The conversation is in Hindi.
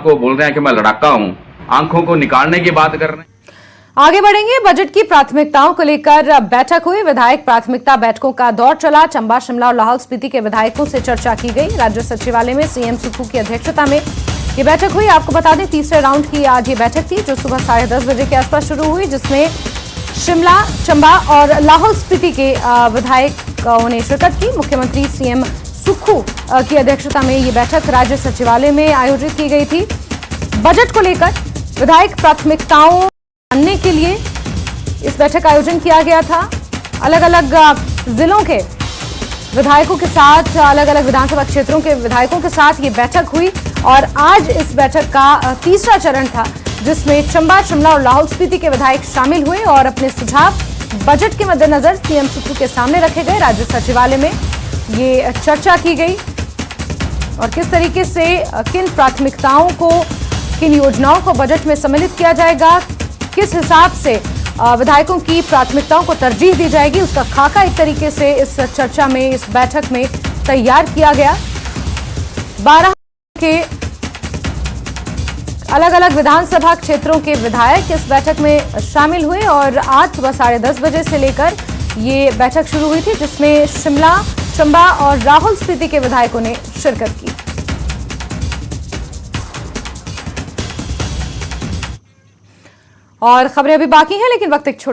को बोल रहे हैं कि मैं लड़ाका हूं, आंखों को निकालने की बात कर रहे हैं। आगे बढ़ेंगे। बजट की प्राथमिकताओं को लेकर बैठक हुई। विधायक प्राथमिकता बैठकों का दौर चला। चंबा, शिमला और लाहौल स्पीति के विधायकों से चर्चा की गई। राज्य सचिवालय में सीएम सुक्खू की अध्यक्षता में ये बैठक हुई। आपको बता दें, तीसरे राउंड की आज ये बैठक थी, जो सुबह 10:30 बजे के आसपास शुरू हुई, जिसमें शिमला, चंबा और लाहौल स्पीति के विधायकों ने शिरकत की। मुख्यमंत्री सीएम सुक्खू की अध्यक्षता में ये बैठक राज्य सचिवालय में आयोजित की गई थी। बजट को लेकर विधायक प्राथमिकताओं जानने के लिए इस बैठक का आयोजन किया गया था। अलग अलग जिलों के विधायकों के साथ, अलग अलग विधानसभा क्षेत्रों के विधायकों के साथ ये बैठक हुई और आज इस बैठक का तीसरा चरण था, जिसमें चंबा, शिमला और लाहौल स्पीति के विधायक शामिल हुए और अपने सुझाव बजट के मद्देनजर सीएम सुक्खू के सामने रखे गए। राज्य सचिवालय में ये चर्चा की गई और किस तरीके से किन प्राथमिकताओं को, किन योजनाओं को बजट में सम्मिलित किया जाएगा, किस हिसाब से विधायकों की प्राथमिकताओं को तरजीह दी जाएगी, उसका खाका एक तरीके से इस चर्चा में, इस बैठक में तैयार किया गया। 12 के अलग अलग विधानसभा क्षेत्रों के विधायक इस बैठक में शामिल हुए और आज सुबह 10:30 बजे से लेकर ये बैठक शुरू हुई थी, जिसमें शिमला, चंबा और लाहौल स्पीति के विधायकों ने शिरकत की। और खबरें अभी बाकी हैं, लेकिन वक्त एक छोटे